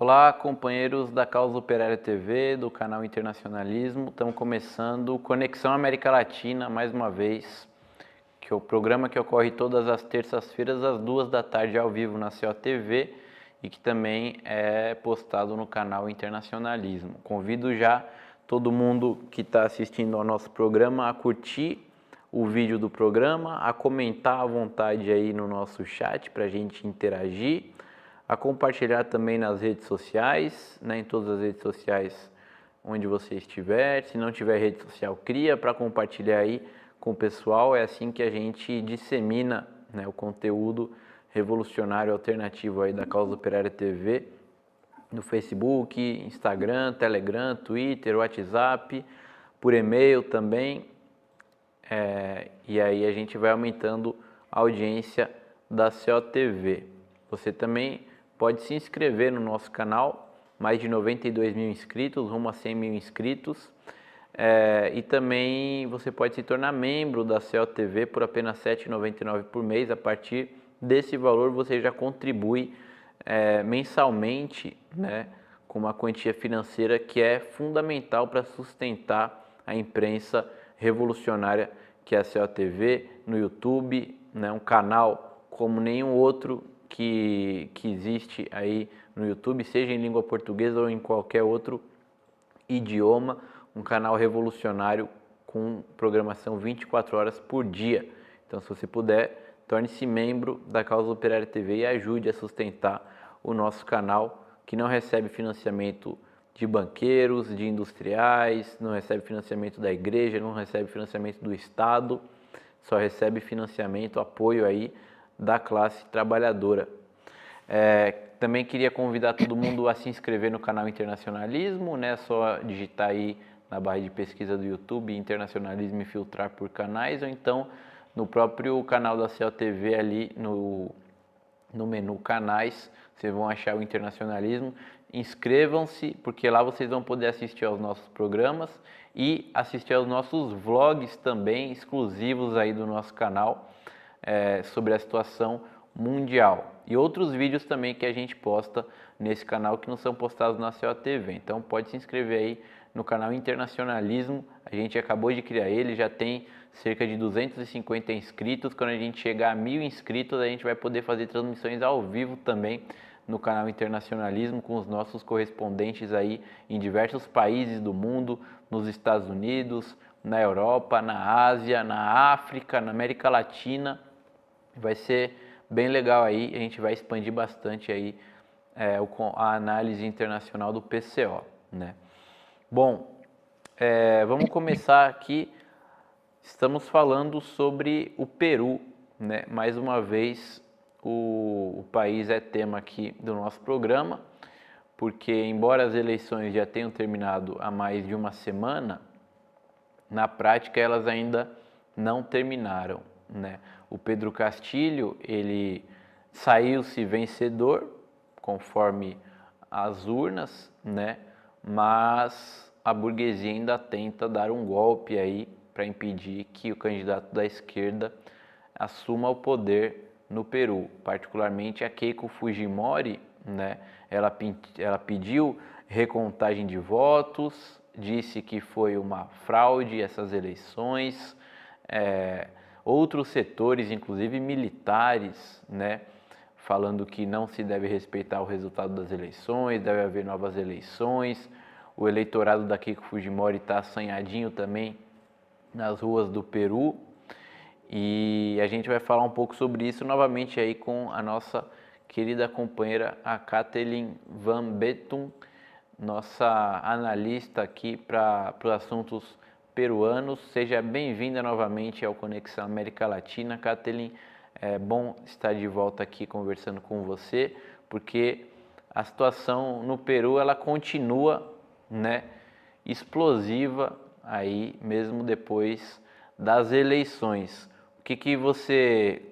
Olá, companheiros da Causa Operária TV, do canal Internacionalismo. Estamos começando o Conexão América Latina, mais uma vez, que é o programa que ocorre todas as terças-feiras, às 14h, ao vivo na COTV, e que também é postado no canal Internacionalismo. Convido já todo mundo que está assistindo ao nosso programa a curtir o vídeo do programa, a comentar à vontade aí no nosso chat para a gente interagir, a compartilhar também nas redes sociais, né, em todas as redes sociais onde você estiver. Se não tiver rede social, cria para compartilhar aí com o pessoal. É assim que a gente dissemina, né, o conteúdo revolucionário alternativo aí da Causa Operária TV no Facebook, Instagram, Telegram, Twitter, WhatsApp, por e-mail também. E aí a gente vai aumentando a audiência da COTV. Você também pode se inscrever no nosso canal, mais de 92 mil inscritos, rumo a 100 mil inscritos. E também você pode se tornar membro da COTV por apenas R$ 7,99 por mês. A partir desse valor você já contribui mensalmente, né, com uma quantia financeira que é fundamental para sustentar a imprensa revolucionária que é a COTV no YouTube, né, um canal como nenhum outro que existe aí no YouTube, seja em língua portuguesa ou em qualquer outro idioma, um canal revolucionário com programação 24 horas por dia. Então, se você puder, torne-se membro da Causa Operária TV e ajude a sustentar o nosso canal, que não recebe financiamento de banqueiros, de industriais, não recebe financiamento da igreja, não recebe financiamento do Estado, só recebe financiamento, apoio aí da classe trabalhadora. Também queria convidar todo mundo a se inscrever no canal Internacionalismo, né? Só digitar aí na barra de pesquisa do YouTube Internacionalismo e filtrar por canais, ou então no próprio canal da COTV ali no menu canais, vocês vão achar o Internacionalismo. Inscrevam-se, porque lá vocês vão poder assistir aos nossos programas e assistir aos nossos vlogs também, exclusivos aí do nosso canal, sobre a situação mundial. E outros vídeos também que a gente posta nesse canal que não são postados na COTV. Então pode se inscrever aí no canal Internacionalismo. A gente acabou de criar ele, já tem cerca de 250 inscritos. Quando a gente chegar a 1000 inscritos, a gente vai poder fazer transmissões ao vivo também no canal Internacionalismo com os nossos correspondentes aí em diversos países do mundo, nos Estados Unidos, na Europa, na Ásia, na África, na América Latina. Vai ser bem legal aí, a gente vai expandir bastante aí a análise internacional do PCO, né? Bom, vamos começar aqui. Estamos falando sobre o Peru, né? Mais uma vez o país é tema aqui do nosso programa, porque embora as eleições já tenham terminado há mais de uma semana, na prática elas ainda não terminaram, né? O Pedro Castilho, ele saiu-se vencedor, conforme as urnas, né? Mas a burguesia ainda tenta dar um golpe aí para impedir que o candidato da esquerda assuma o poder no Peru, particularmente a Keiko Fujimori, né? Ela pediu recontagem de votos, disse que foi uma fraude essas eleições. Outros setores, inclusive militares, né, falando que não se deve respeitar o resultado das eleições, deve haver novas eleições. O eleitorado da Keiko Fujimori está assanhadinho também nas ruas do Peru. E a gente vai falar um pouco sobre isso novamente aí com a nossa querida companheira, a Kathleen Van Betum, nossa analista aqui para os assuntos peruanos. Seja bem-vinda novamente ao Conexão América Latina, Kathleen. É bom estar de volta aqui conversando com você, porque a situação no Peru ela continua, né, explosiva aí mesmo depois das eleições. O que você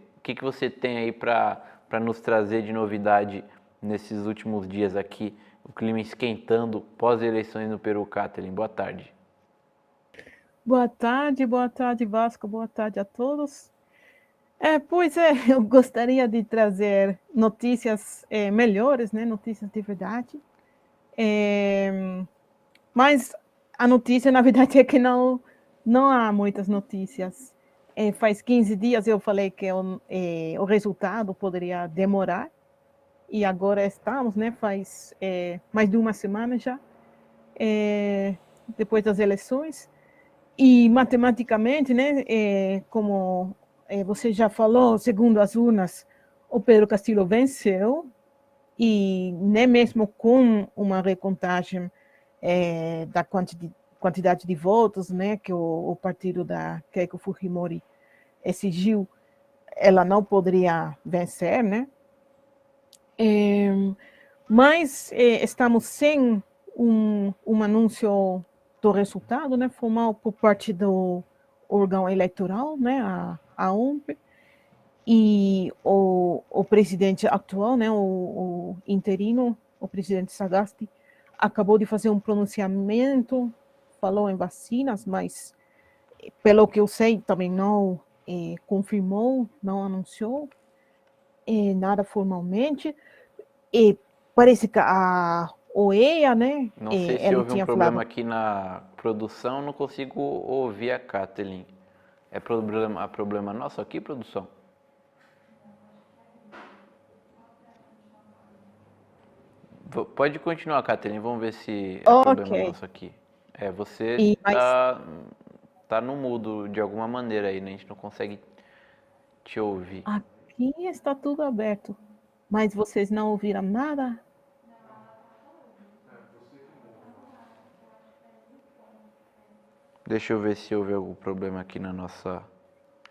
tem aí para nos trazer de novidade nesses últimos dias aqui, o clima esquentando pós-eleições no Peru, Kathleen? Boa tarde. Boa tarde, Vasco, boa tarde a todos. Eu gostaria de trazer notícias melhores, né? Notícias de verdade. Mas a notícia, na verdade, é que não há muitas notícias. Faz 15 dias eu falei que o resultado poderia demorar, e agora estamos, né? Faz mais de uma semana já, depois das eleições. E matematicamente, né? Como você já falou, segundo as urnas, o Pedro Castillo venceu, e nem mesmo com uma recontagem da quantidade de votos, né, que o partido da Keiko Fujimori exigiu, ela não poderia vencer, né? Mas estamos sem um anúncio do resultado, né, formal por parte do órgão eleitoral, né, a OMP, e o presidente atual, né, o interino, o presidente Sagasti, acabou de fazer um pronunciamento, falou em vacinas, mas, pelo que eu sei, também não confirmou, não anunciou nada formalmente. E parece que a OEA, né, Não sei se ele houve um tinha problema falado... aqui na produção, não consigo ouvir a Kathleen. É problema nosso aqui, produção? Pode continuar, Kathleen, vamos ver se é problema Ok. nosso aqui. Você Mas tá no mudo de alguma maneira aí, né? A gente não consegue te ouvir. aqui está tudo aberto. Mas vocês não ouviram nada? Deixa eu ver se houve algum problema aqui na nossa...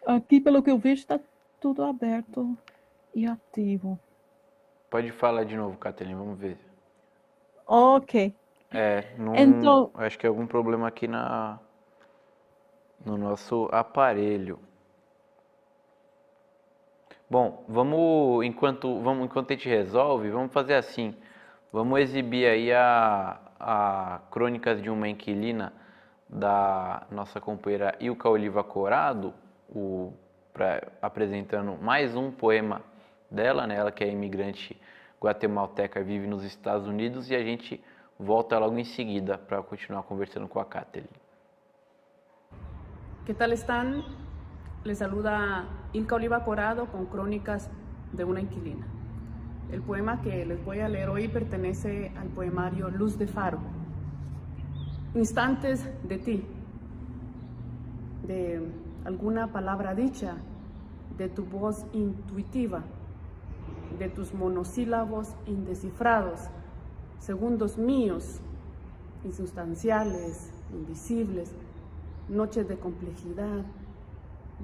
Aqui, pelo que eu vejo, está tudo aberto e ativo. Pode falar de novo, Kathleen, vamos ver. Ok. Então, Acho que é algum problema aqui no nosso aparelho. Bom, enquanto a gente resolve, vamos fazer assim. Vamos exibir aí a Crônicas de uma Inquilina da nossa companheira Ilka Oliva Corado, apresentando mais um poema dela, né? Ela que é imigrante guatemalteca, vive nos Estados Unidos, e a gente volta logo em seguida para continuar conversando com a Kathleen. ¿Qué tal están? Les saluda Ilka Oliva Corado con Crónicas de una Inquilina. El poema que les voy a leer hoy pertenece al poemario Luz de Faro. Instantes de ti, de alguna palabra dicha, de tu voz intuitiva, de tus monosílabos indescifrados, segundos míos, insustanciales, invisibles, noches de complejidad,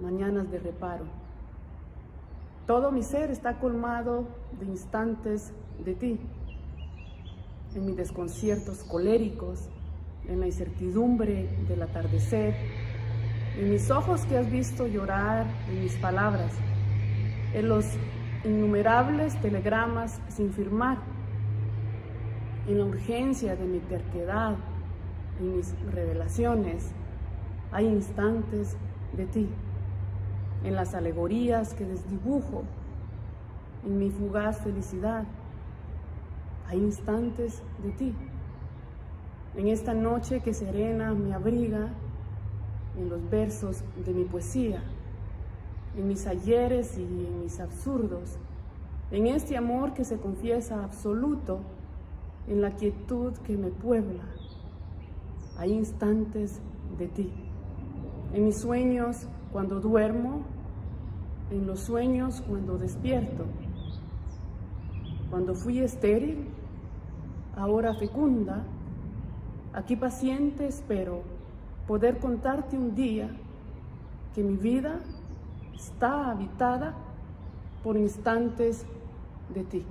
mañanas de reparo. Todo mi ser está colmado de instantes de ti, en mis desconciertos coléricos, en la incertidumbre del atardecer, en mis ojos que has visto llorar, en mis palabras, en los innumerables telegramas sin firmar, en la urgencia de mi terquedad, en mis revelaciones, hay instantes de ti, en las alegorías que desdibujo, en mi fugaz felicidad, hay instantes de ti. En esta noche que serena me abriga, en los versos de mi poesía, en mis ayeres y en mis absurdos, en este amor que se confiesa absoluto, en la quietud que me puebla, hay instantes de ti. En mis sueños cuando duermo, en los sueños cuando despierto, cuando fui estéril, ahora fecunda, aquí paciente espero poder contarte un día que mi vida está habitada por instantes de ti.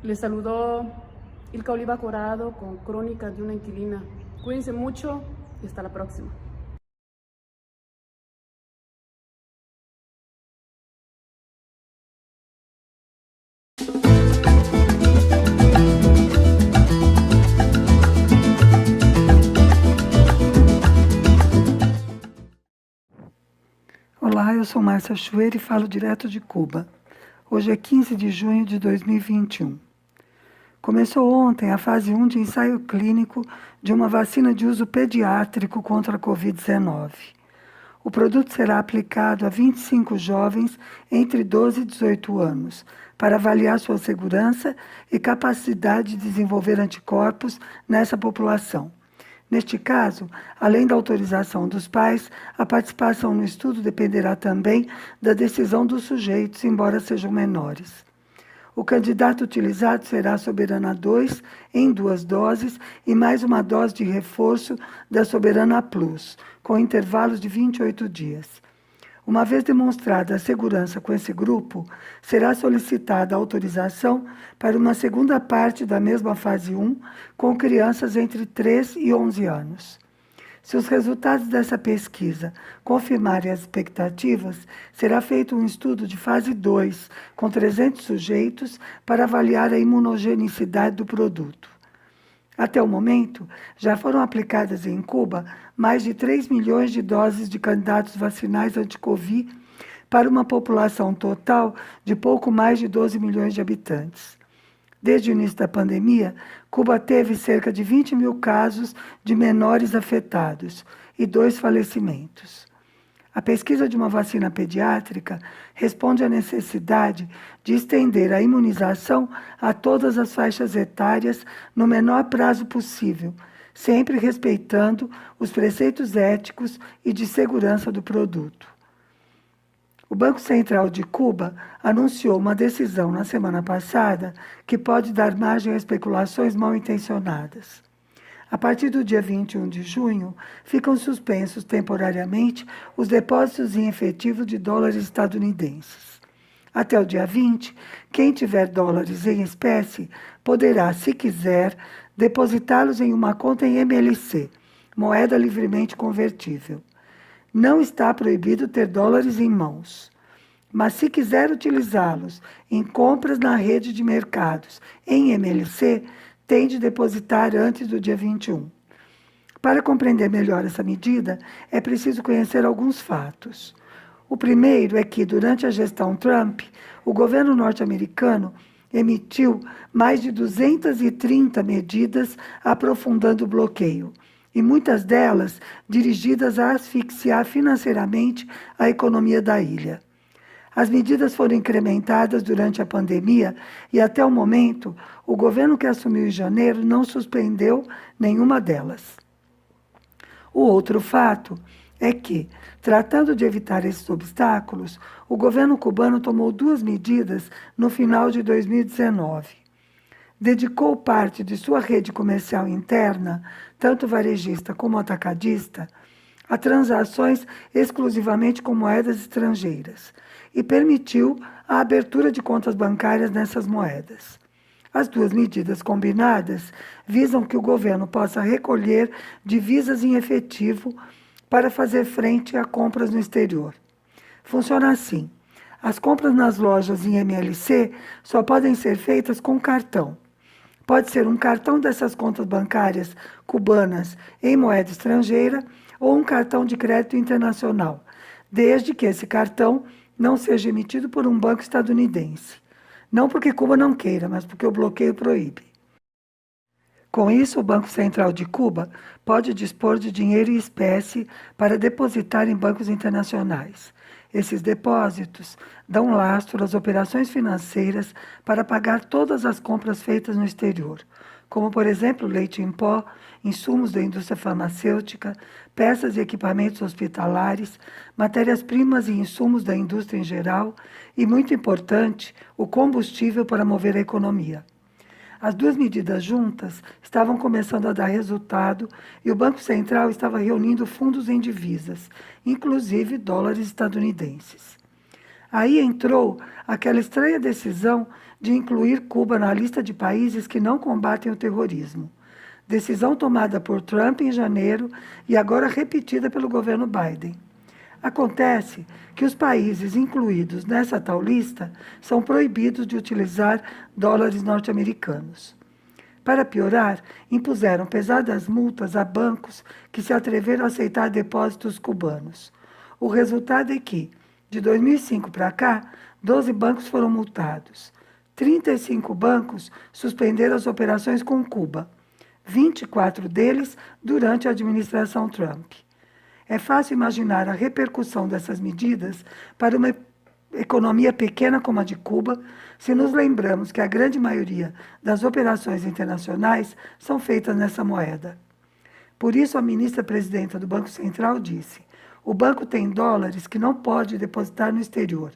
Les saludó Ilka Oliva Corado con Crónicas de una Inquilina. Cuídense mucho y hasta la próxima. Olá, eu sou Márcia Chueira e falo direto de Cuba. Hoje é 15 de junho de 2021. Começou ontem a fase 1 de ensaio clínico de uma vacina de uso pediátrico contra a Covid-19. O produto será aplicado a 25 jovens entre 12 e 18 anos, para avaliar sua segurança e capacidade de desenvolver anticorpos nessa população. Neste caso, além da autorização dos pais, a participação no estudo dependerá também da decisão dos sujeitos, embora sejam menores. O candidato utilizado será a Soberana 2, em 2 doses, e mais uma dose de reforço da Soberana Plus, com intervalos de 28 dias. Uma vez demonstrada a segurança com esse grupo, será solicitada a autorização para uma segunda parte da mesma fase 1, com crianças entre 3 e 11 anos. Se os resultados dessa pesquisa confirmarem as expectativas, será feito um estudo de fase 2, com 300 sujeitos, para avaliar a imunogenicidade do produto. Até o momento, já foram aplicadas em Cuba mais de 3 milhões de doses de candidatos vacinais anti-Covid para uma população total de pouco mais de 12 milhões de habitantes. Desde o início da pandemia, Cuba teve cerca de 20 mil casos de menores afetados e 2 falecimentos. A pesquisa de uma vacina pediátrica responde à necessidade de estender a imunização a todas as faixas etárias no menor prazo possível, sempre respeitando os preceitos éticos e de segurança do produto. O Banco Central de Cuba anunciou uma decisão na semana passada que pode dar margem a especulações mal intencionadas. A partir do dia 21 de junho, ficam suspensos temporariamente os depósitos em efetivo de dólares estadunidenses. Até o dia 20, quem tiver dólares em espécie poderá, se quiser, depositá-los em uma conta em MLC, moeda livremente convertível. Não está proibido ter dólares em mãos, mas se quiser utilizá-los em compras na rede de mercados em MLC, tem de depositar antes do dia 21. Para compreender melhor essa medida, é preciso conhecer alguns fatos. O primeiro é que, durante a gestão Trump, o governo norte-americano emitiu mais de 230 medidas aprofundando o bloqueio, e muitas delas dirigidas a asfixiar financeiramente a economia da ilha. As medidas foram incrementadas durante a pandemia e, até o momento, o governo que assumiu em janeiro não suspendeu nenhuma delas. O outro fato é que, tratando de evitar esses obstáculos, o governo cubano tomou 2 medidas no final de 2019. Dedicou parte de sua rede comercial interna, tanto varejista como atacadista, a transações exclusivamente com moedas estrangeiras e permitiu a abertura de contas bancárias nessas moedas. As 2 medidas combinadas visam que o governo possa recolher divisas em efetivo para fazer frente a compras no exterior. Funciona assim: as compras nas lojas em MLC só podem ser feitas com cartão. Pode ser um cartão dessas contas bancárias cubanas em moeda estrangeira ou um cartão de crédito internacional, desde que esse cartão não seja emitido por um banco estadunidense. Não porque Cuba não queira, mas porque o bloqueio proíbe. Com isso, o Banco Central de Cuba pode dispor de dinheiro em espécie para depositar em bancos internacionais. Esses depósitos dão lastro às operações financeiras para pagar todas as compras feitas no exterior, como, por exemplo, leite em pó, insumos da indústria farmacêutica, peças e equipamentos hospitalares, matérias-primas e insumos da indústria em geral e, muito importante, o combustível para mover a economia. As 2 medidas juntas estavam começando a dar resultado e o Banco Central estava reunindo fundos em divisas, inclusive dólares estadunidenses. Aí entrou aquela estranha decisão de incluir Cuba na lista de países que não combatem o terrorismo. Decisão tomada por Trump em janeiro e agora repetida pelo governo Biden. Acontece que os países incluídos nessa tal lista são proibidos de utilizar dólares norte-americanos. Para piorar, impuseram pesadas multas a bancos que se atreveram a aceitar depósitos cubanos. O resultado é que, de 2005 para cá, 12 bancos foram multados. 35 bancos suspenderam as operações com Cuba, 24 deles durante a administração Trump. É fácil imaginar a repercussão dessas medidas para uma economia pequena como a de Cuba, se nos lembramos que a grande maioria das operações internacionais são feitas nessa moeda. Por isso, a ministra-presidenta do Banco Central disse: o banco tem dólares que não pode depositar no exterior.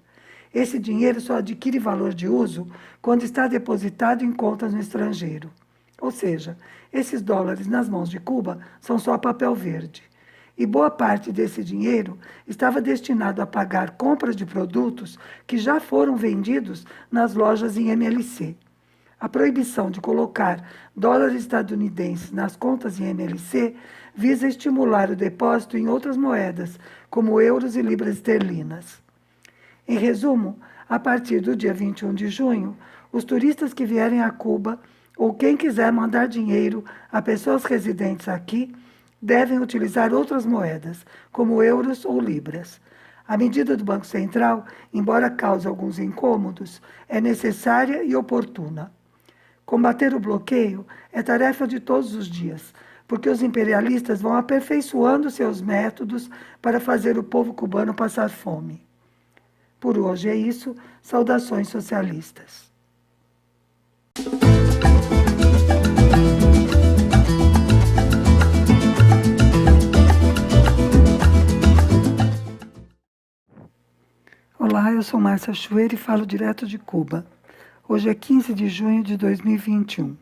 Esse dinheiro só adquire valor de uso quando está depositado em contas no estrangeiro. Ou seja, esses dólares nas mãos de Cuba são só papel verde. E boa parte desse dinheiro estava destinado a pagar compras de produtos que já foram vendidos nas lojas em MLC. A proibição de colocar dólares estadunidenses nas contas em MLC visa estimular o depósito em outras moedas, como euros e libras esterlinas. Em resumo, a partir do dia 21 de junho, os turistas que vierem a Cuba ou quem quiser mandar dinheiro a pessoas residentes aqui devem utilizar outras moedas, como euros ou libras. A medida do Banco Central, embora cause alguns incômodos, é necessária e oportuna. Combater o bloqueio é tarefa de todos os dias, porque os imperialistas vão aperfeiçoando seus métodos para fazer o povo cubano passar fome. Por hoje é isso. Saudações socialistas. Olá, eu sou Márcia Chueira e falo direto de Cuba. Hoje é 15 de junho de 2021.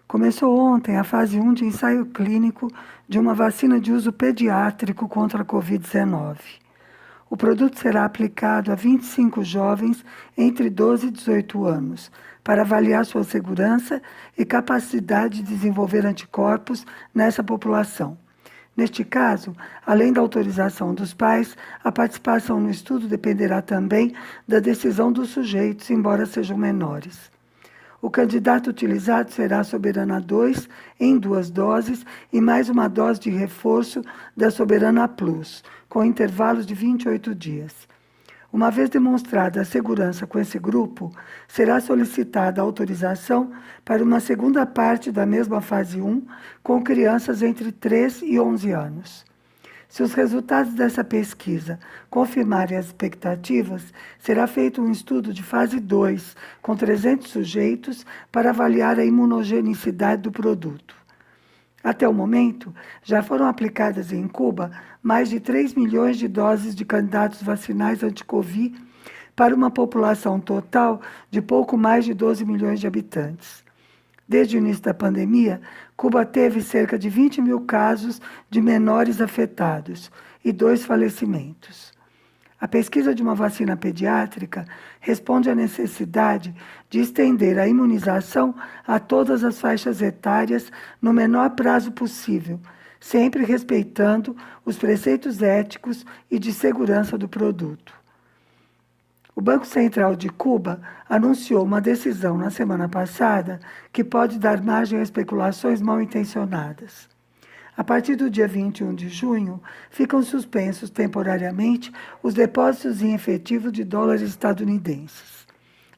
Começou ontem a fase 1 de ensaio clínico de uma vacina de uso pediátrico contra a Covid-19. O produto será aplicado a 25 jovens entre 12 e 18 anos, para avaliar sua segurança e capacidade de desenvolver anticorpos nessa população. Neste caso, além da autorização dos pais, a participação no estudo dependerá também da decisão dos sujeitos, embora sejam menores. O candidato utilizado será a Soberana 2, em 2 doses, e mais uma dose de reforço da Soberana Plus, com intervalos de 28 dias. Uma vez demonstrada a segurança com esse grupo, será solicitada a autorização para uma segunda parte da mesma fase 1, com crianças entre 3 e 11 anos. Se os resultados dessa pesquisa confirmarem as expectativas, será feito um estudo de fase 2, com 300 sujeitos, para avaliar a imunogenicidade do produto. Até o momento, já foram aplicadas em Cuba mais de 3 milhões de doses de candidatos vacinais anti-Covid para uma população total de pouco mais de 12 milhões de habitantes. Desde o início da pandemia, Cuba teve cerca de 20 mil casos de menores afetados e 2 falecimentos. A pesquisa de uma vacina pediátrica responde à necessidade de estender a imunização a todas as faixas etárias no menor prazo possível, sempre respeitando os preceitos éticos e de segurança do produto. O Banco Central de Cuba anunciou uma decisão na semana passada que pode dar margem a especulações mal intencionadas. A partir do dia 21 de junho, ficam suspensos temporariamente os depósitos em efetivo de dólares estadunidenses.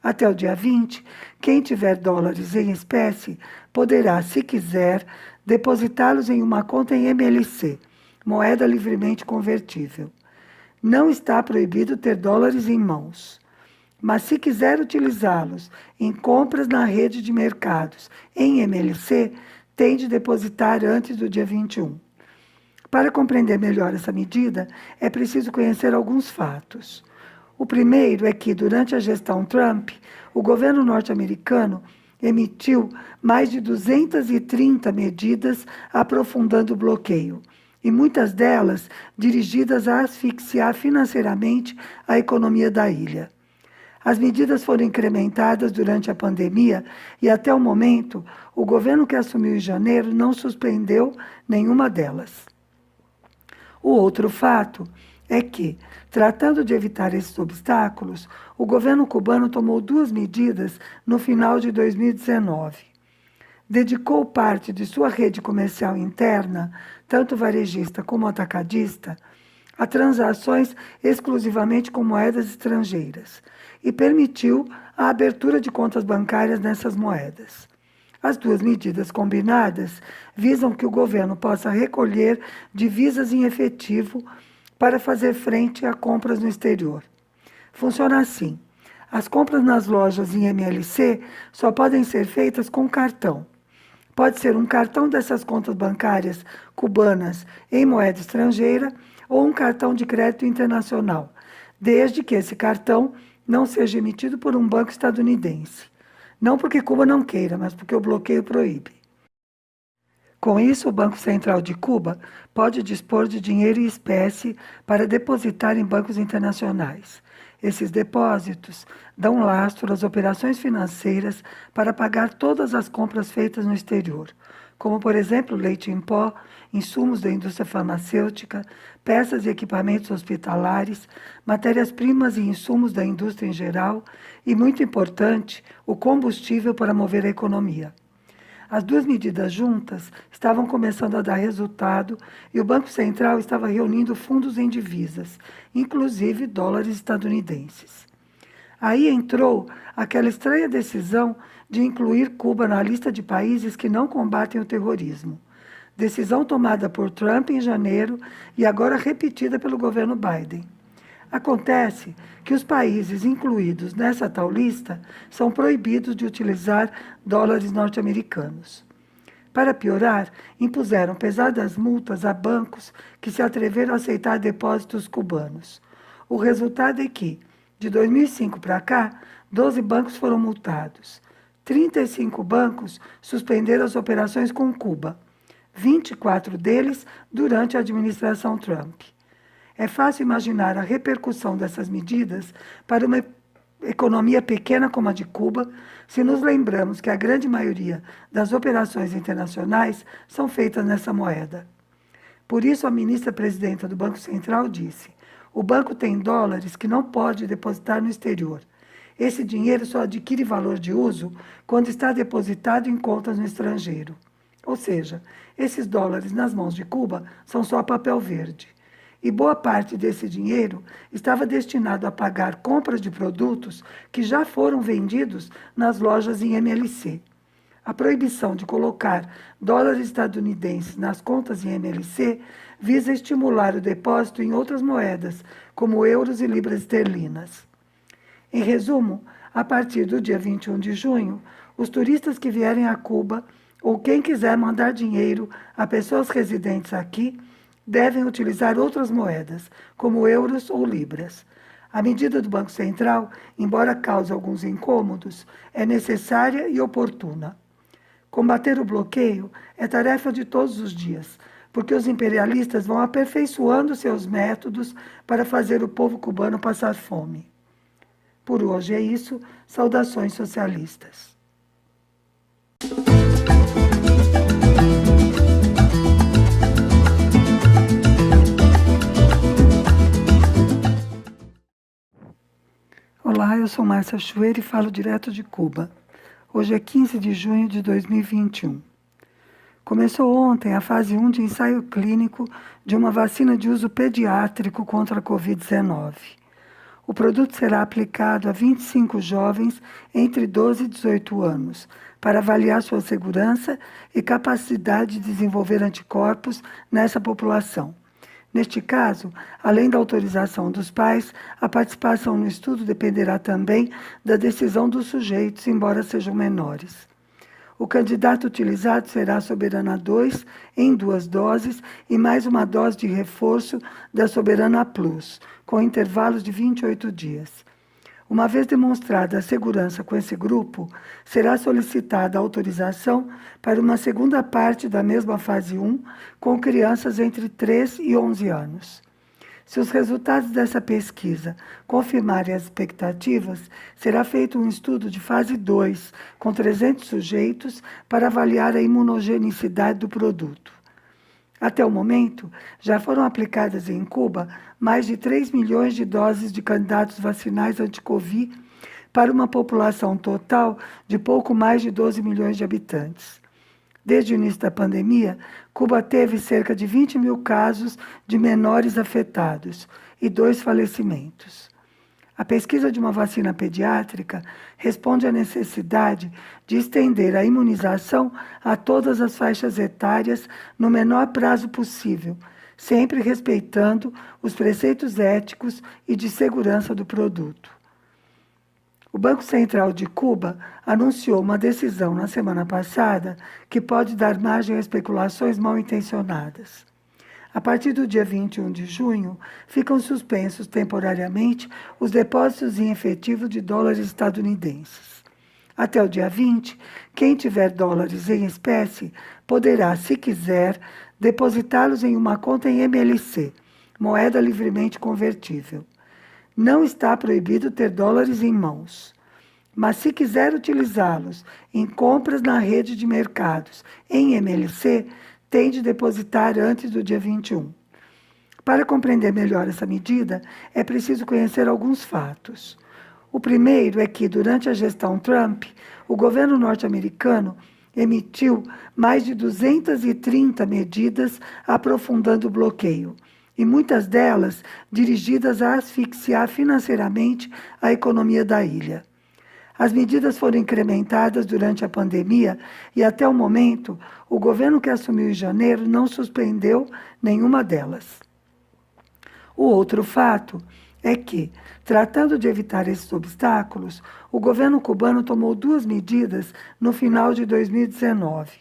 Até o dia 20, quem tiver dólares em espécie poderá, se quiser, depositá-los em uma conta em MLC, moeda livremente convertível. Não está proibido ter dólares em mãos, mas se quiser utilizá-los em compras na rede de mercados em MLC, tem de depositar antes do dia 21. Para compreender melhor essa medida, é preciso conhecer alguns fatos. O primeiro é que, durante a gestão Trump, o governo norte-americano emitiu mais de 230 medidas aprofundando o bloqueio, e muitas delas dirigidas a asfixiar financeiramente a economia da ilha. As medidas foram incrementadas durante a pandemia e, até o momento, o governo que assumiu em janeiro não suspendeu nenhuma delas. O outro fato é que, tratando de evitar esses obstáculos, o governo cubano tomou 2 medidas no final de 2019. Dedicou parte de sua rede comercial interna, tanto varejista como atacadista, a transações exclusivamente com moedas estrangeiras e permitiu a abertura de contas bancárias nessas moedas. As duas medidas combinadas visam que o governo possa recolher divisas em efetivo para fazer frente a compras no exterior. Funciona assim: as compras nas lojas em MLC só podem ser feitas com cartão. Pode ser um cartão dessas contas bancárias cubanas em moeda estrangeira ou um cartão de crédito internacional, desde que esse cartão não seja emitido por um banco estadunidense. Não porque Cuba não queira, mas porque o bloqueio proíbe. Com isso, o Banco Central de Cuba pode dispor de dinheiro em espécie para depositar em bancos internacionais. Esses depósitos dão lastro às operações financeiras para pagar todas as compras feitas no exterior, como, por exemplo, leite em pó, insumos da indústria farmacêutica, peças e equipamentos hospitalares, matérias-primas e insumos da indústria em geral e, muito importante, o combustível para mover a economia. As duas medidas juntas estavam começando a dar resultado e o Banco Central estava reunindo fundos em divisas, inclusive dólares estadunidenses. Aí entrou aquela estranha decisão de incluir Cuba na lista de países que não combatem o terrorismo. Decisão tomada por Trump em janeiro e agora repetida pelo governo Biden. Acontece que os países incluídos nessa tal lista são proibidos de utilizar dólares norte-americanos. Para piorar, impuseram pesadas multas a bancos que se atreveram a aceitar depósitos cubanos. O resultado é que, de 2005 para cá, 12 bancos foram multados. 35 bancos suspenderam as operações com Cuba, 24 deles durante a administração Trump. É fácil imaginar a repercussão dessas medidas para uma economia pequena como a de Cuba, se nos lembramos que a grande maioria das operações internacionais são feitas nessa moeda. Por isso, a ministra-presidenta do Banco Central disse: o banco tem dólares que não pode depositar no exterior. Esse dinheiro só adquire valor de uso quando está depositado em contas no estrangeiro. Ou seja, esses dólares nas mãos de Cuba são só papel verde. E boa parte desse dinheiro estava destinado a pagar compras de produtos que já foram vendidos nas lojas em MLC. A proibição de colocar dólares estadunidenses nas contas em MLC visa estimular o depósito em outras moedas, como euros e libras esterlinas. Em resumo, a partir do dia 21 de junho, os turistas que vierem a Cuba ou quem quiser mandar dinheiro a pessoas residentes aqui devem utilizar outras moedas, como euros ou libras. A medida do Banco Central, embora cause alguns incômodos, é necessária e oportuna. Combater o bloqueio é tarefa de todos os dias, porque os imperialistas vão aperfeiçoando seus métodos para fazer o povo cubano passar fome. Por hoje é isso. Saudações socialistas. Olá, eu sou Márcia Chueira e falo direto de Cuba. Hoje é 15 de junho de 2021. Começou ontem a fase 1 de ensaio clínico de uma vacina de uso pediátrico contra a Covid-19. O produto será aplicado a 25 jovens entre 12 e 18 anos, para avaliar sua segurança e capacidade de desenvolver anticorpos nessa população. Neste caso, além da autorização dos pais, a participação no estudo dependerá também da decisão dos sujeitos, embora sejam menores. O candidato utilizado será a Soberana 2, em 2 doses, e mais uma dose de reforço da Soberana Plus, com intervalos de 28 dias. Uma vez demonstrada a segurança com esse grupo, será solicitada a autorização para uma segunda parte da mesma fase 1, com crianças entre 3 e 11 anos. Se os resultados dessa pesquisa confirmarem as expectativas, será feito um estudo de fase 2, com 300 sujeitos, para avaliar a imunogenicidade do produto. Até o momento, já foram aplicadas em Cuba mais de 3 milhões de doses de candidatos vacinais anti-Covid para uma população total de pouco mais de 12 milhões de habitantes. Desde o início da pandemia, Cuba teve cerca de 20 mil casos de menores afetados e 2 falecimentos. A pesquisa de uma vacina pediátrica responde à necessidade de estender a imunização a todas as faixas etárias no menor prazo possível, sempre respeitando os preceitos éticos e de segurança do produto. O Banco Central de Cuba anunciou uma decisão na semana passada que pode dar margem a especulações mal intencionadas. A partir do dia 21 de junho, ficam suspensos temporariamente os depósitos em efetivo de dólares estadunidenses. Até o dia 20, quem tiver dólares em espécie poderá, se quiser, depositá-los em uma conta em MLC, moeda livremente convertível. Não está proibido ter dólares em mãos, mas se quiser utilizá-los em compras na rede de mercados em MLC, tem de depositar antes do dia 21. Para compreender melhor essa medida, é preciso conhecer alguns fatos. O primeiro é que, durante a gestão Trump, o governo norte-americano emitiu mais de 230 medidas aprofundando o bloqueio, e muitas delas dirigidas a asfixiar financeiramente a economia da ilha. As medidas foram incrementadas durante a pandemia e, até o momento, o governo que assumiu em janeiro não suspendeu nenhuma delas. O outro fato é que, tratando de evitar esses obstáculos, o governo cubano tomou 2 medidas no final de 2019.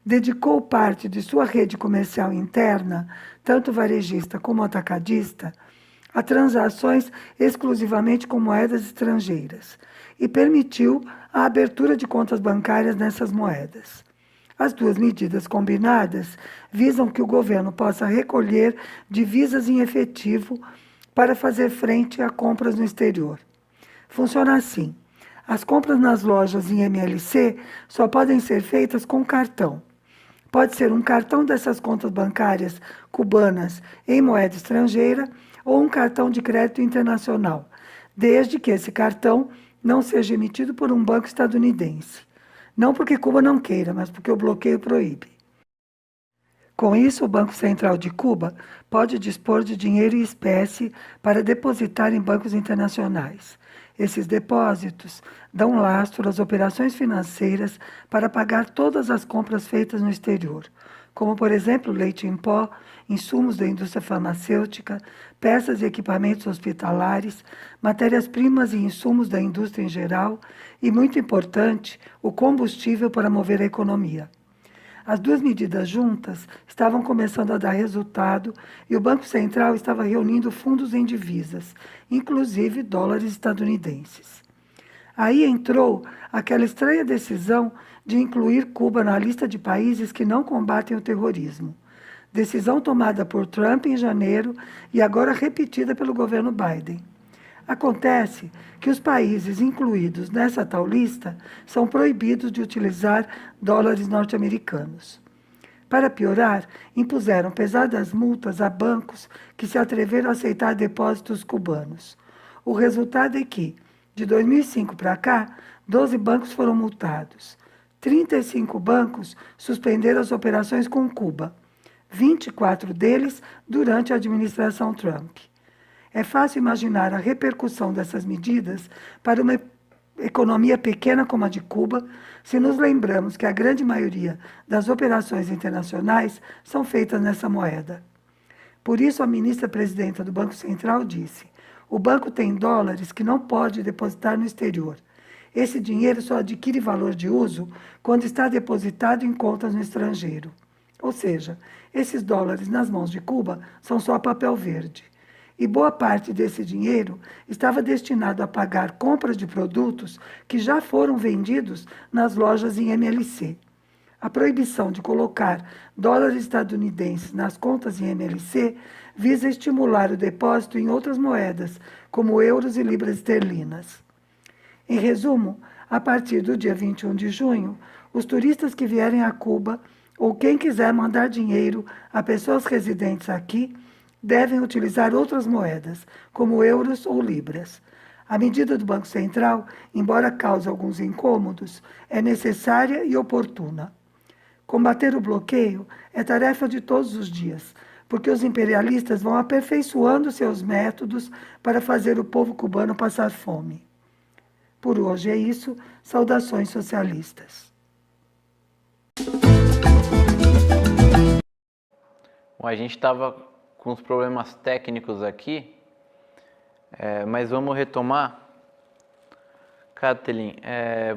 Dedicou parte de sua rede comercial interna, tanto varejista como atacadista, a transações exclusivamente com moedas estrangeiras e permitiu a abertura de contas bancárias nessas moedas. As 2 medidas combinadas visam que o governo possa recolher divisas em efetivo para fazer frente a compras no exterior. Funciona assim: as compras nas lojas em MLC só podem ser feitas com cartão. Pode ser um cartão dessas contas bancárias cubanas em moeda estrangeira ou um cartão de crédito internacional, desde que esse cartão não seja emitido por um banco estadunidense. Não porque Cuba não queira, mas porque o bloqueio proíbe. Com isso, o Banco Central de Cuba pode dispor de dinheiro em espécie para depositar em bancos internacionais. Esses depósitos dão lastro às operações financeiras para pagar todas as compras feitas no exterior, como, por exemplo, leite em pó, insumos da indústria farmacêutica, peças e equipamentos hospitalares, matérias-primas e insumos da indústria em geral e, muito importante, o combustível para mover a economia. As 2 medidas juntas estavam começando a dar resultado e o Banco Central estava reunindo fundos em divisas, inclusive dólares estadunidenses. Aí entrou aquela estranha decisão de incluir Cuba na lista de países que não combatem o terrorismo. Decisão tomada por Trump em janeiro e agora repetida pelo governo Biden. Acontece que os países incluídos nessa tal lista são proibidos de utilizar dólares norte-americanos. Para piorar, impuseram pesadas multas a bancos que se atreveram a aceitar depósitos cubanos. O resultado é que, de 2005 para cá, 12 bancos foram multados. 35 bancos suspenderam as operações com Cuba, 24 deles durante a administração Trump. É fácil imaginar a repercussão dessas medidas para uma economia pequena como a de Cuba, se nos lembramos que a grande maioria das operações internacionais são feitas nessa moeda. Por isso, a ministra-presidenta do Banco Central disse: o banco tem dólares que não pode depositar no exterior. Esse dinheiro só adquire valor de uso quando está depositado em contas no estrangeiro. Ou seja, esses dólares nas mãos de Cuba são só papel verde. E boa parte desse dinheiro estava destinado a pagar compras de produtos que já foram vendidos nas lojas em MLC. A proibição de colocar dólares estadunidenses nas contas em MLC visa estimular o depósito em outras moedas, como euros e libras esterlinas. Em resumo, a partir do dia 21 de junho, os turistas que vierem a Cuba ou quem quiser mandar dinheiro a pessoas residentes aqui devem utilizar outras moedas, como euros ou libras. A medida do Banco Central, embora cause alguns incômodos, é necessária e oportuna. Combater o bloqueio é tarefa de todos os dias, porque os imperialistas vão aperfeiçoando seus métodos para fazer o povo cubano passar fome. Por hoje é isso. Saudações socialistas. Bom, a gente estava com os problemas técnicos aqui, mas vamos retomar. Kathleen,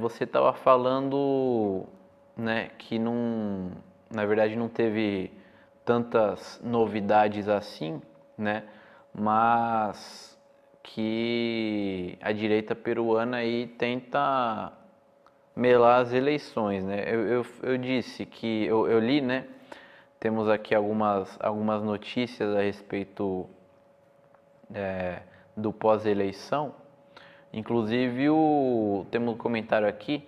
você estava falando, né, que na verdade não teve tantas novidades assim, né, mas que a direita peruana aí tenta melar as eleições, né? Eu disse que eu li, né? Temos aqui algumas notícias a respeito do pós-eleição. Inclusive, temos um comentário aqui,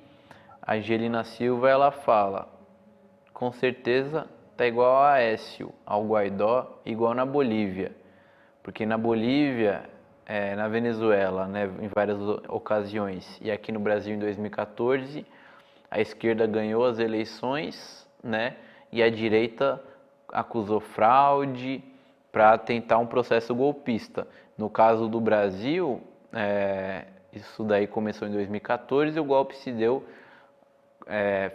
a Angelina Silva, ela fala: com certeza tá igual a Aécio, ao Guaidó, igual na Bolívia. Porque na Bolívia, na Venezuela, né, em várias ocasiões, e aqui no Brasil em 2014, a esquerda ganhou as eleições, né, e a direita acusou fraude para tentar um processo golpista. No caso do Brasil, isso daí começou em 2014 e o golpe se deu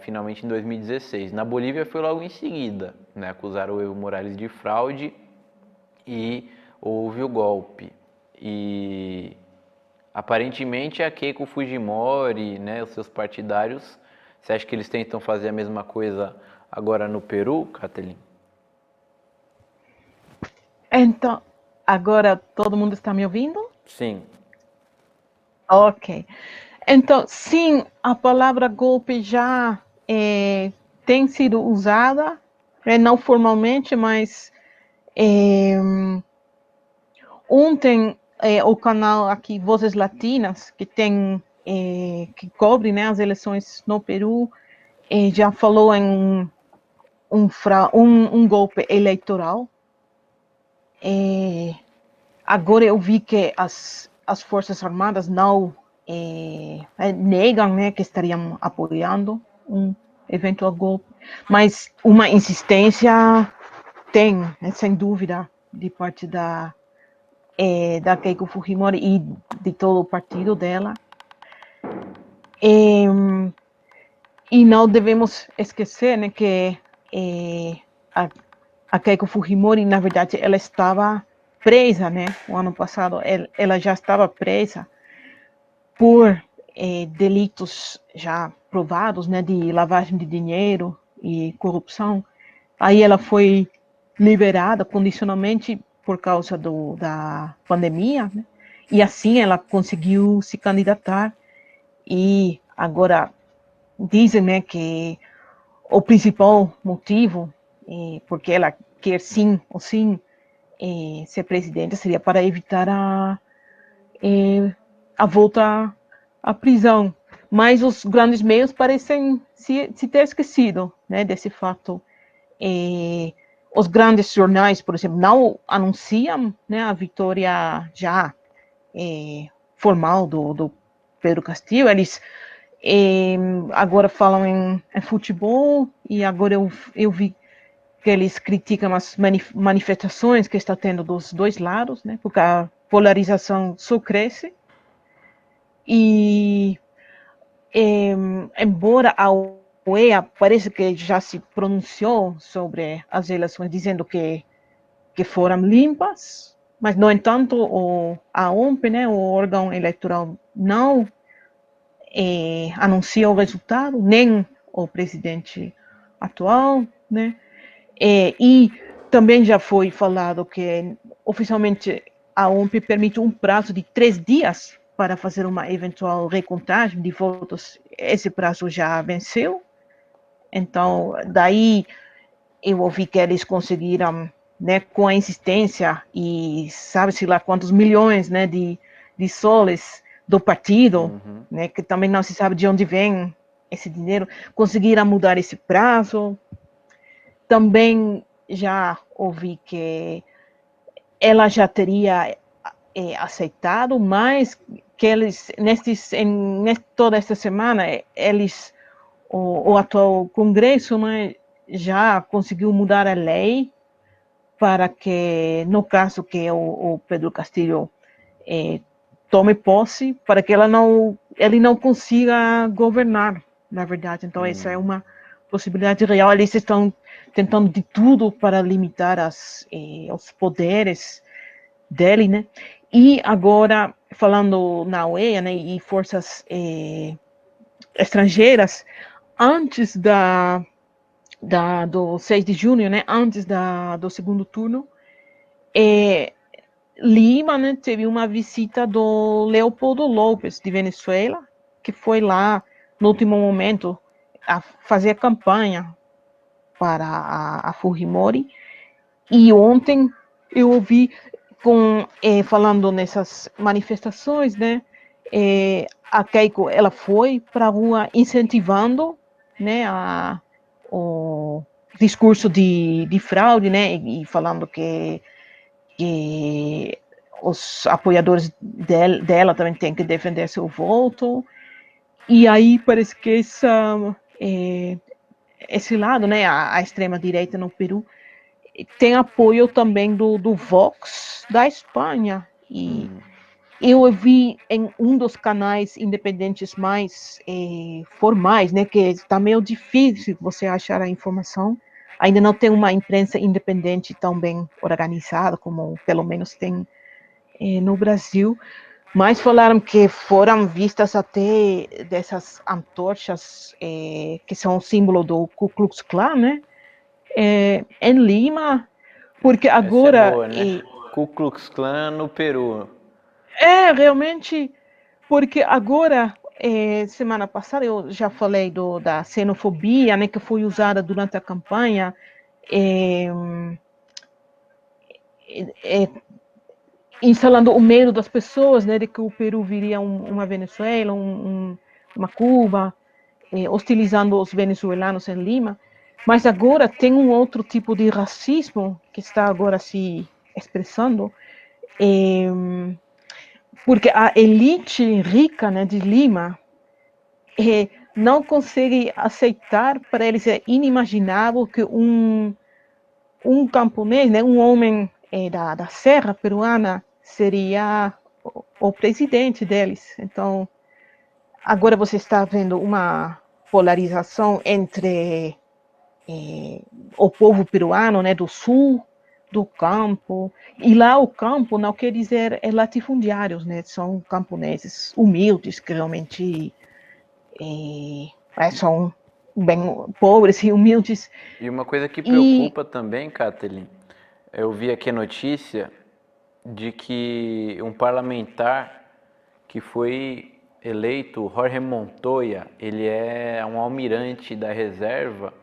finalmente em 2016. Na Bolívia foi logo em seguida, né, acusaram o Evo Morales de fraude e houve o golpe. E aparentemente a Keiko Fujimori, né, os seus partidários, você acha que eles tentam fazer a mesma coisa agora no Peru, Kathleen? Então, agora todo mundo está me ouvindo? Sim. Ok. Então, sim, a palavra golpe já tem sido usada, não formalmente, mas ontem o canal aqui Vozes Latinas, que tem que cobre, né, as eleições no Peru, já falou em um golpe eleitoral. Agora eu vi que as Forças Armadas não negam, né, que estariam apoiando um eventual golpe, mas uma insistência tem, sem dúvida, de parte da Keiko Fujimori e de todo o partido dela. E não devemos esquecer, né, que a Keiko Fujimori, na verdade, ela estava presa, né? O ano passado, ela já estava presa por delitos já provados, né, de lavagem de dinheiro e corrupção. Aí ela foi liberada condicionalmente por causa da pandemia, né? E assim ela conseguiu se candidatar. E agora dizem, né, que o principal motivo porque ela quer sim ou sim ser presidente seria para evitar a volta à prisão. Mas os grandes meios parecem se ter esquecido, né, desse fato. Os grandes jornais, por exemplo, não anunciam, né, a vitória já formal do Pedro Castillo. Eles agora falam em futebol, e agora eu vi que eles criticam as manifestações que está tendo dos dois lados, né, porque a polarização só cresce. E embora a OEA parece que já se pronunciou sobre as eleições, dizendo que foram limpas, mas, no entanto, a OMP, né, o órgão eleitoral, não anuncia o resultado, nem o presidente atual, né? E também já foi falado que oficialmente a OMP permite um prazo de 3 dias para fazer uma eventual recontagem de votos. Esse prazo já venceu. Então, daí eu ouvi que eles conseguiram, né, com a insistência e sabe-se lá quantos milhões, né, de soles do partido, né, que também não se sabe de onde vem esse dinheiro, conseguiram mudar esse prazo. Também já ouvi que ela já teria aceitado, mas que eles, toda esta semana, o atual Congresso, né, já conseguiu mudar a lei para que, no caso que o Pedro Castillo tome posse, para que ele não consiga governar, na verdade. Então, essa é uma possibilidade real. Eles estão tentando de tudo para limitar os poderes dele, né? E agora, falando na OEA, né, e forças estrangeiras, antes do 6 de junho, né, antes do segundo turno, Lima, né, teve uma visita do Leopoldo López, de Venezuela, que foi lá no último momento a fazer campanha para a Fujimori. E ontem eu ouvi falando nessas manifestações, né, a Keiko, ela foi para a rua incentivando, né, o discurso de fraude, né, e falando que os apoiadores dela também têm que defender seu voto. E aí parece que esse lado, né, a extrema-direita no Peru, tem apoio também do Vox da Espanha. E eu vi em um dos canais independentes mais formais, né, que está meio difícil você achar a informação. Ainda não tem uma imprensa independente tão bem organizada como pelo menos tem no Brasil, mas falaram que foram vistas até dessas antorchas que são o símbolo do Ku Klux Klan, né? Em Lima, porque Essa é agora boa, né? Ku Klux Klan no Peru. realmente, porque agora semana passada eu já falei da xenofobia, né, que foi usada durante a campanha. É, é, instalando o medo das pessoas, né, de que o Peru viria uma Venezuela, uma Cuba, hostilizando os venezuelanos em Lima. Mas agora tem um outro tipo de racismo que está agora se expressando, porque a elite rica, né, de Lima não consegue aceitar, para eles é inimaginável que um camponês, né, um homem da serra peruana, seria o presidente deles. Então, agora você está vendo uma polarização entre o povo peruano, né, do sul, do campo, e lá o campo não quer dizer latifundiários, né, são camponeses humildes que realmente são bem pobres e humildes. E uma coisa que E preocupa também, Kathleen, eu vi aqui a notícia de que um parlamentar que foi eleito, Jorge Montoya, ele é um almirante da reserva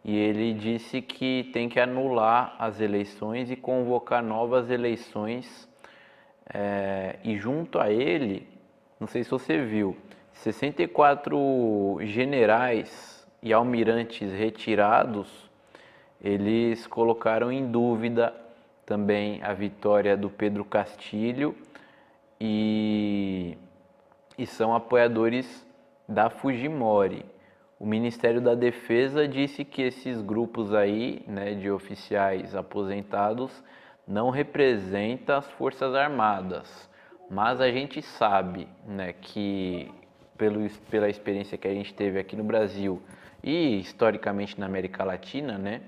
e ele disse que tem que anular as eleições e convocar novas eleições. E junto a ele, não sei se você viu, 64 generais e almirantes retirados, eles colocaram em dúvida também a vitória do Pedro Castillo e são apoiadores da Fujimori. O Ministério da Defesa disse que esses grupos aí, né, de oficiais aposentados não representam as Forças Armadas, mas a gente sabe, né, que pela experiência que a gente teve aqui no Brasil e historicamente na América Latina, né,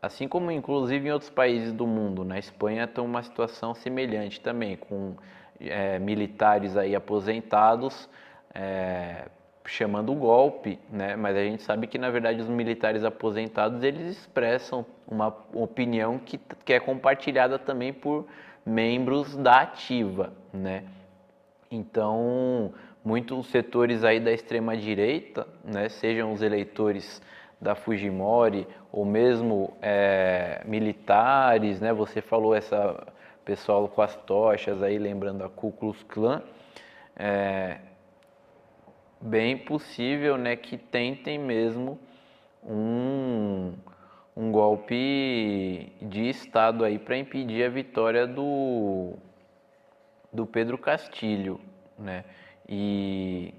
assim como inclusive em outros países do mundo, na Espanha tem uma situação semelhante também, com militares aí aposentados chamando o golpe, né? Mas a gente sabe que na verdade os militares aposentados eles expressam uma opinião que é compartilhada também por membros da ativa, né? Então, muitos setores aí da extrema direita, né, sejam os eleitores da Fujimori ou mesmo militares, né? Você falou essa pessoal com as tochas aí, lembrando a Ku Klux Klan, bem possível, né, que tentem mesmo um golpe de Estado aí para impedir a vitória do Pedro Castillo, né? E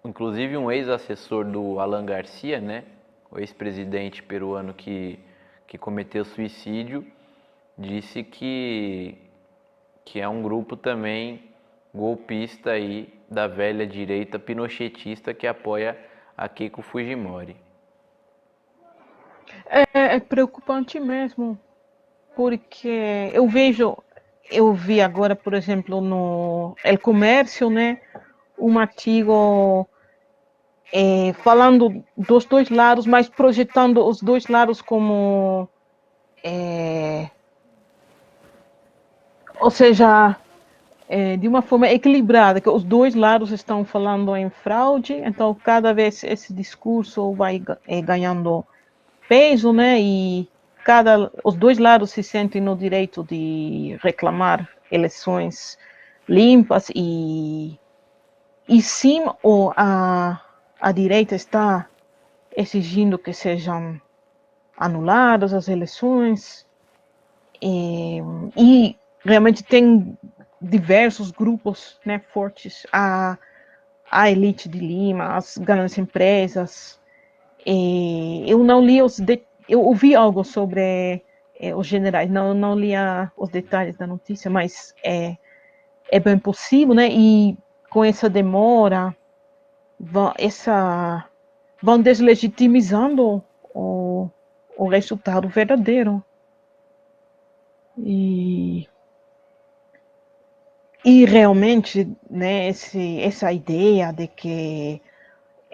inclusive um ex-assessor do Alan Garcia, né, o ex-presidente peruano que cometeu suicídio, disse que é um grupo também golpista aí da velha direita pinochetista que apoia a Keiko Fujimori. É preocupante mesmo, porque eu vi agora, por exemplo, no El Comércio, né, um artigo falando dos dois lados, mas projetando os dois lados como, ou seja, de uma forma equilibrada, que os dois lados estão falando em fraude, então cada vez esse discurso vai ganhando peso, né? E os dois lados se sentem no direito de reclamar eleições limpas e sim, a direita está exigindo que sejam anuladas as eleições e realmente tem diversos grupos, né, fortes, a elite de Lima, as grandes empresas. Eu não li eu ouvi algo sobre os generais, não li os detalhes da notícia, mas é bem possível, né? E com essa demora, vão deslegitimizando o resultado verdadeiro. E realmente, né, essa ideia de que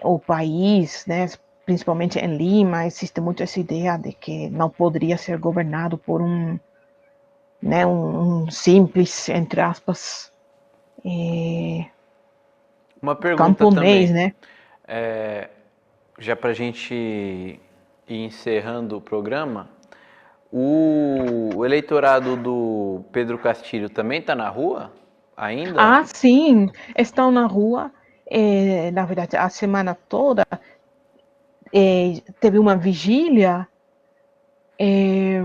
o país, né, principalmente em Lima, existe muito essa ideia de que não poderia ser governado por né, um simples, entre aspas, Uma pergunta camponês, também, né? Já para a gente ir encerrando o programa, o eleitorado do Pedro Castilho também está na rua ainda? Sim, estão na rua, na verdade, a semana toda. Teve uma vigília, e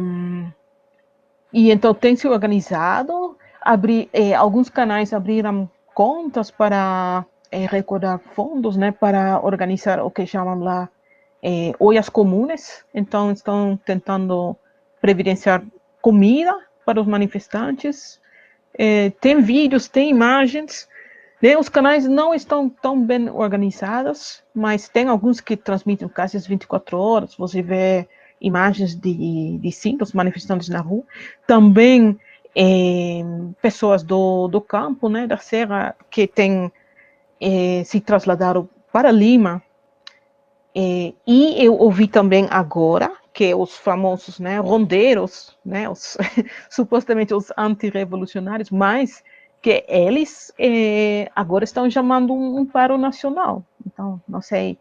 então tem se organizado, alguns canais abriram contas para recaudar fundos, né, para organizar o que chamam lá olhas comunes. Então estão tentando providenciar comida para os manifestantes. Tem vídeos, tem imagens, né? Os canais não estão tão bem organizados, mas tem alguns que transmitem quase as 24 horas. Você vê imagens de distintos manifestantes na rua. Também pessoas do campo, né, da Serra, que têm se trasladado para Lima. E eu ouvi também agora que os famosos, né, rondeiros, né, supostamente os antirrevolucionários, mas que eles agora estão chamando um paro nacional. Então, não sei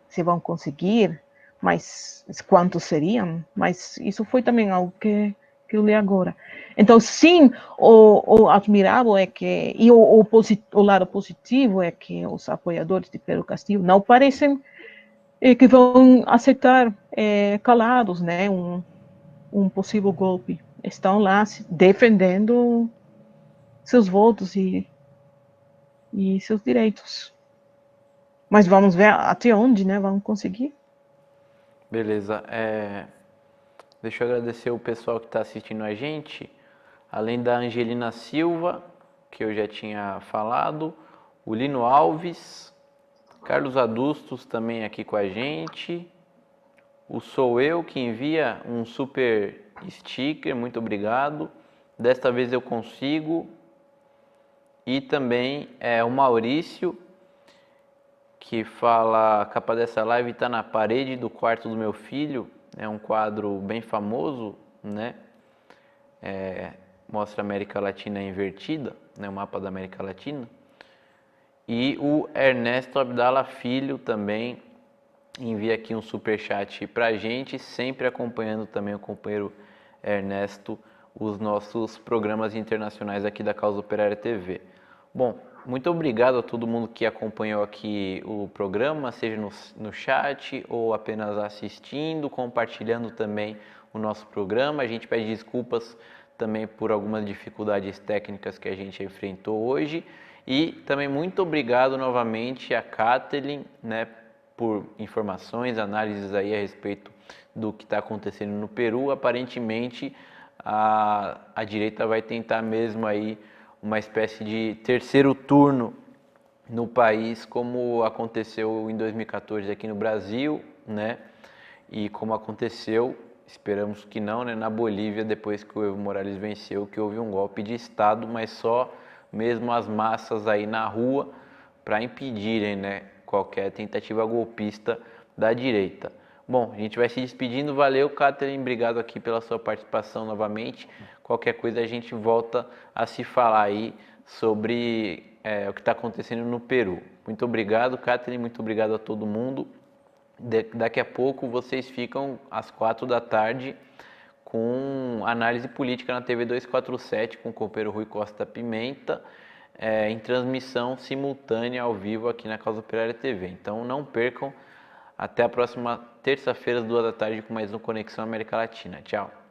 se vão conseguir, mas quantos seriam, mas isso foi também algo que eu li agora. Então, sim, o admirável é que, e o lado positivo é que os apoiadores de Pedro Castillo não parecem que vão aceitar calados, né, um possível golpe. Estão lá defendendo seus votos e seus direitos. Mas vamos ver até onde, né, vão conseguir. Beleza. Deixa eu agradecer o pessoal que está assistindo a gente. Além da Angelina Silva, que eu já tinha falado, o Lino Alves, Carlos Adustos também aqui com a gente, o Sou Eu que envia um super sticker, muito obrigado. Desta vez eu consigo. E também o Maurício, que fala: a capa dessa live está na parede do quarto do meu filho. É um quadro bem famoso, né? Mostra a América Latina invertida, né? O mapa da América Latina. E o Ernesto Abdala Filho também envia aqui um superchat pra gente, sempre acompanhando também o companheiro Ernesto, os nossos programas internacionais aqui da Causa Operária TV. Bom, muito obrigado a todo mundo que acompanhou aqui o programa, seja no chat ou apenas assistindo, compartilhando também o nosso programa. A gente pede desculpas também por algumas dificuldades técnicas que a gente enfrentou hoje. E também muito obrigado novamente a Kathleen, né, por informações, análises aí a respeito do que está acontecendo no Peru. Aparentemente a direita vai tentar mesmo aí uma espécie de terceiro turno no país, como aconteceu em 2014 aqui no Brasil, né? E como aconteceu, esperamos que não, né, na Bolívia, depois que o Evo Morales venceu, que houve um golpe de Estado, mas só mesmo as massas aí na rua para impedirem, né, qualquer tentativa golpista da direita. Bom, a gente vai se despedindo. Valeu, Kathleen, obrigado aqui pela sua participação novamente. Qualquer coisa a gente volta a se falar aí sobre o que está acontecendo no Peru. Muito obrigado, Kathleen, muito obrigado a todo mundo. Daqui a pouco vocês ficam às 4 da tarde com análise política na TV 247 com o companheiro Rui Costa Pimenta, em transmissão simultânea ao vivo aqui na Causa Operária TV. Então não percam, até a próxima terça-feira às 2 da tarde com mais um Conexão América Latina. Tchau!